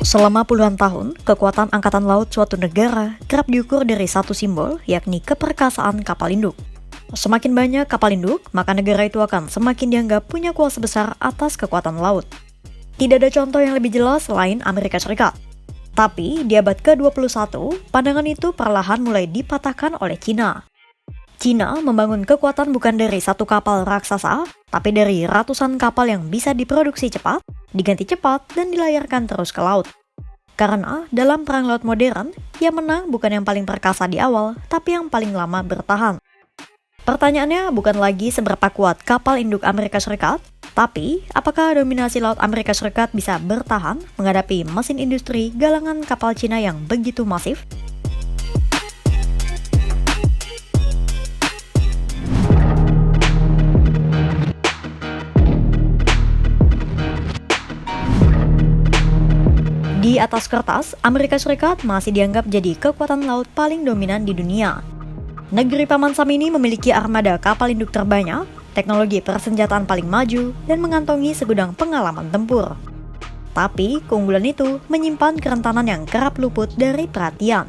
Selama puluhan tahun, kekuatan angkatan laut suatu negara kerap diukur dari satu simbol, yakni keperkasaan kapal induk. Semakin banyak kapal induk, maka negara itu akan semakin dianggap punya kuasa besar atas kekuatan laut. Tidak ada contoh yang lebih jelas selain Amerika Serikat. Tapi, di abad ke-21, pandangan itu perlahan mulai dipatahkan oleh Cina. Cina membangun kekuatan bukan dari satu kapal raksasa, tapi dari ratusan kapal yang bisa diproduksi cepat, diganti cepat, dan dilayarkan terus ke laut. Karena dalam perang laut modern, yang menang bukan yang paling perkasa di awal, tapi yang paling lama bertahan. Pertanyaannya bukan lagi seberapa kuat kapal induk Amerika Serikat, tapi apakah dominasi laut Amerika Serikat bisa bertahan menghadapi mesin industri galangan kapal Cina yang begitu masif? Di atas kertas, Amerika Serikat masih dianggap jadi kekuatan laut paling dominan di dunia. Negeri Paman Sam ini memiliki armada kapal induk terbanyak, teknologi persenjataan paling maju, dan mengantongi segudang pengalaman tempur. Tapi, keunggulan itu menyimpan kerentanan yang kerap luput dari perhatian.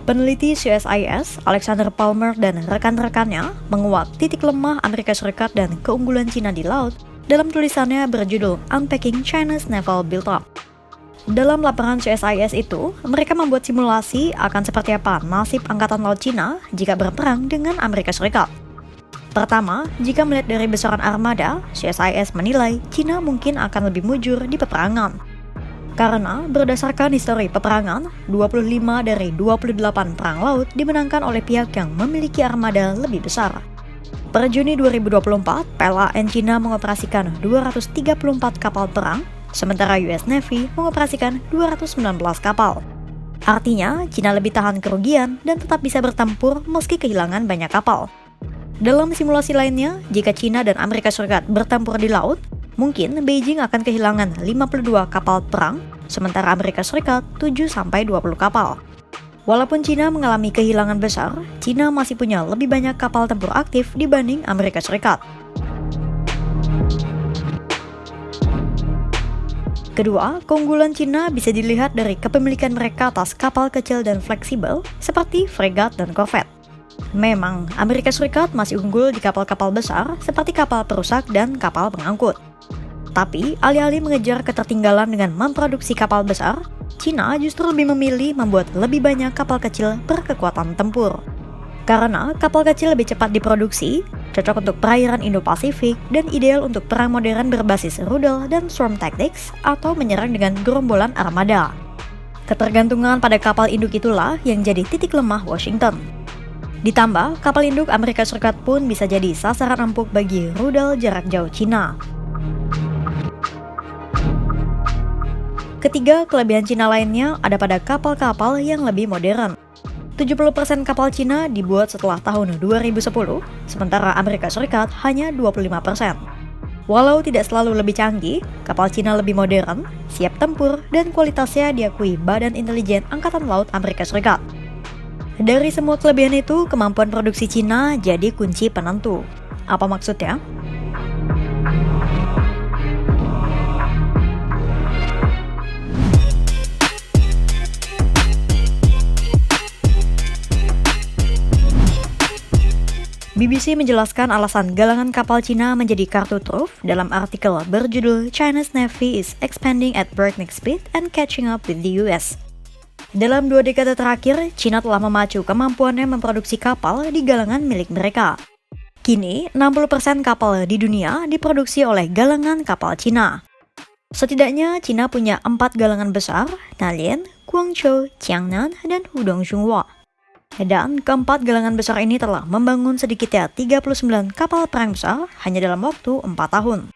Peneliti CSIS, Alexander Palmer dan rekan-rekannya menguak titik lemah Amerika Serikat dan keunggulan Cina di laut dalam tulisannya berjudul Unpacking China's Naval Buildup. Dalam laporan CSIS itu, mereka membuat simulasi akan seperti apa nasib Angkatan Laut Cina jika berperang dengan Amerika Serikat. Pertama, jika melihat dari besaran armada, CSIS menilai Cina mungkin akan lebih mujur di peperangan. Karena berdasarkan histori peperangan, 25 dari 28 perang laut dimenangkan oleh pihak yang memiliki armada lebih besar. Per Juni 2024, PLAN Cina mengoperasikan 234 kapal perang, sementara US Navy mengoperasikan 219 kapal. Artinya, Cina lebih tahan kerugian dan tetap bisa bertempur meski kehilangan banyak kapal. Dalam simulasi lainnya, jika Cina dan Amerika Serikat bertempur di laut, mungkin Beijing akan kehilangan 52 kapal perang, sementara Amerika Serikat 7-20 kapal. Walaupun Cina mengalami kehilangan besar, Cina masih punya lebih banyak kapal tempur aktif dibanding Amerika Serikat. Kedua, keunggulan Cina bisa dilihat dari kepemilikan mereka atas kapal kecil dan fleksibel seperti fregat dan korvet. Memang, Amerika Serikat masih unggul di kapal-kapal besar seperti kapal perusak dan kapal pengangkut. Tapi, alih-alih mengejar ketertinggalan dengan memproduksi kapal besar, Cina justru lebih memilih membuat lebih banyak kapal kecil berkekuatan tempur. Karena kapal kecil lebih cepat diproduksi, cocok untuk perairan Indo-Pasifik, dan ideal untuk perang modern berbasis rudal dan storm tactics atau menyerang dengan gerombolan armada. Ketergantungan pada kapal induk itulah yang jadi titik lemah Washington. Ditambah, kapal induk Amerika Serikat pun bisa jadi sasaran empuk bagi rudal jarak jauh Cina. Ketiga, kelebihan Cina lainnya ada pada kapal-kapal yang lebih modern. 70% kapal Cina dibuat setelah tahun 2010, sementara Amerika Serikat hanya 25%. Walau tidak selalu lebih canggih, kapal Cina lebih modern, siap tempur, dan kualitasnya diakui Badan Intelijen Angkatan Laut Amerika Serikat. Dari semua kelebihan itu, kemampuan produksi Cina jadi kunci penentu. Apa maksudnya? BBC menjelaskan alasan galangan kapal Cina menjadi kartu truf dalam artikel berjudul China's Navy is expanding at breakneck speed and catching up with the US. Dalam 2 dekade terakhir, Cina telah memacu kemampuannya memproduksi kapal di galangan milik mereka. Kini, 60% kapal di dunia diproduksi oleh galangan kapal Cina. Setidaknya, Cina punya 4 galangan besar, Dalian, Guangzhou, Jiangnan, dan Hudong Zhonghua. Dan keempat galangan besar ini telah membangun sedikitnya 39 kapal perang besar hanya dalam waktu 4 tahun.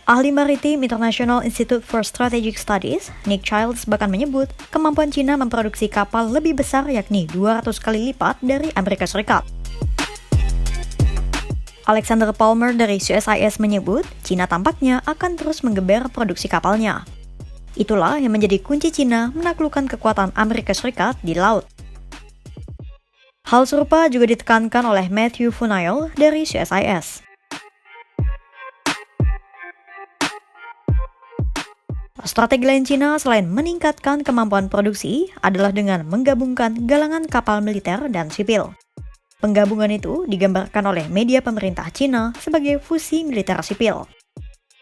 Ahli Maritim International Institute for Strategic Studies, Nick Childs bahkan menyebut kemampuan Cina memproduksi kapal lebih besar yakni 200 kali lipat dari Amerika Serikat. Alexander Palmer dari CSIS menyebut Cina tampaknya akan terus menggeber produksi kapalnya. Itulah yang menjadi kunci Cina menaklukkan kekuatan Amerika Serikat di laut. Hal serupa juga ditekankan oleh Matthew Funail dari CSIS. Strategi lain Cina selain meningkatkan kemampuan produksi adalah dengan menggabungkan galangan kapal militer dan sipil. Penggabungan itu digambarkan oleh media pemerintah Cina sebagai fusi militer sipil.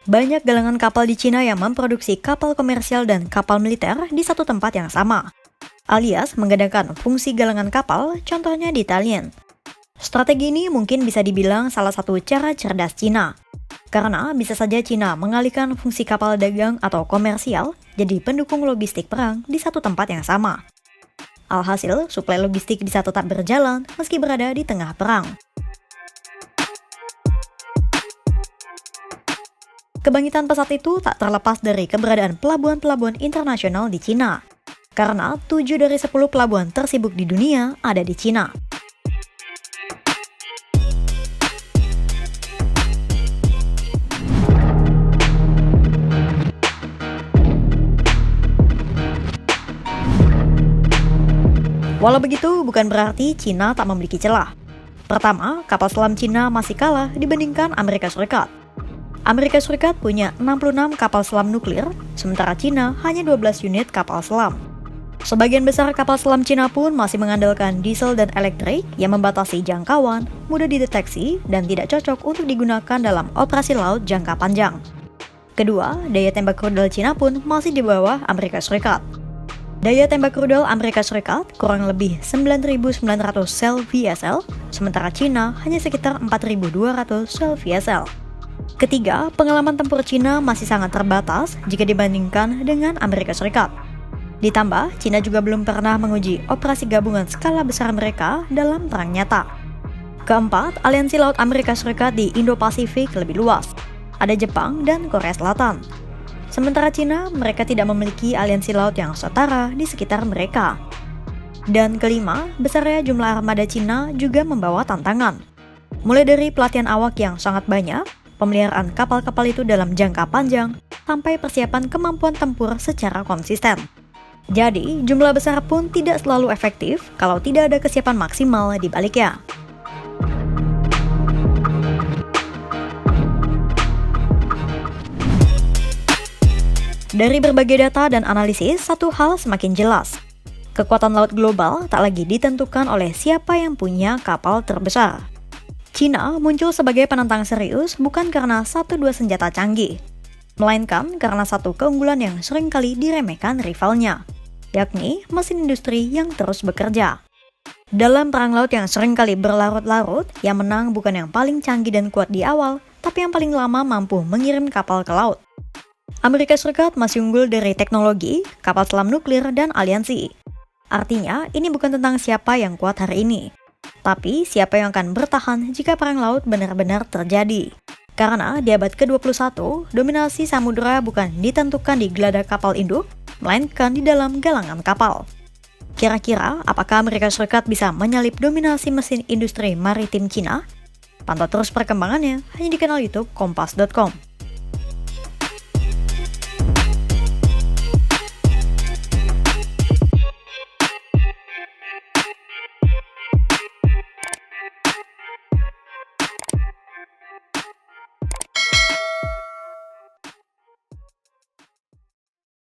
Banyak galangan kapal di Cina yang memproduksi kapal komersial dan kapal militer di satu tempat yang sama, alias menggandakan fungsi galangan kapal, contohnya di Dalian. Strategi ini mungkin bisa dibilang salah satu cara cerdas Cina, karena bisa saja Cina mengalihkan fungsi kapal dagang atau komersial jadi pendukung logistik perang di satu tempat yang sama. Alhasil, suplai logistik bisa tetap berjalan meski berada di tengah perang. Kebangkitan pesat itu tak terlepas dari keberadaan pelabuhan-pelabuhan internasional di Cina, karena 7 dari 10 pelabuhan tersibuk di dunia ada di Cina. Walau begitu, bukan berarti Cina tak memiliki celah. Pertama, kapal selam Cina masih kalah dibandingkan Amerika Serikat. Amerika Serikat punya 66 kapal selam nuklir, sementara Cina hanya 12 unit kapal selam. Sebagian besar kapal selam Cina pun masih mengandalkan diesel dan elektrik yang membatasi jangkauan, mudah dideteksi, dan tidak cocok untuk digunakan dalam operasi laut jangka panjang. Kedua, daya tembak rudal Cina pun masih di bawah Amerika Serikat. Daya tembak rudal Amerika Serikat kurang lebih 9.900 sel VSL, sementara Cina hanya sekitar 4.200 sel VSL. Ketiga, pengalaman tempur Cina masih sangat terbatas jika dibandingkan dengan Amerika Serikat. Ditambah, Cina juga belum pernah menguji operasi gabungan skala besar mereka dalam perang nyata. Keempat, aliansi laut Amerika Serikat di Indo-Pasifik lebih luas. Ada Jepang dan Korea Selatan. Sementara Cina, mereka tidak memiliki aliansi laut yang setara di sekitar mereka. Dan kelima, besarnya jumlah armada Cina juga membawa tantangan. Mulai dari pelatihan awak yang sangat banyak, pemeliharaan kapal-kapal itu dalam jangka panjang, sampai persiapan kemampuan tempur secara konsisten. Jadi, jumlah besar pun tidak selalu efektif kalau tidak ada kesiapan maksimal di baliknya. Dari berbagai data dan analisis, satu hal semakin jelas. Kekuatan laut global tak lagi ditentukan oleh siapa yang punya kapal terbesar. Cina muncul sebagai penantang serius bukan karena 1-2 senjata canggih, melainkan karena satu keunggulan yang seringkali diremehkan rivalnya, yakni mesin industri yang terus bekerja. Dalam perang laut yang seringkali berlarut-larut, yang menang bukan yang paling canggih dan kuat di awal, tapi yang paling lama mampu mengirim kapal ke laut. Amerika Serikat masih unggul dari teknologi, kapal selam nuklir, dan aliansi. Artinya, ini bukan tentang siapa yang kuat hari ini, tapi siapa yang akan bertahan jika perang laut benar-benar terjadi. Karena di abad ke-21, dominasi samudera bukan ditentukan di geladak kapal induk, melainkan di dalam galangan kapal. Kira-kira, apakah Amerika Serikat bisa menyalip dominasi mesin industri maritim Cina? Pantau terus perkembangannya hanya di kanal YouTube Kompas.com.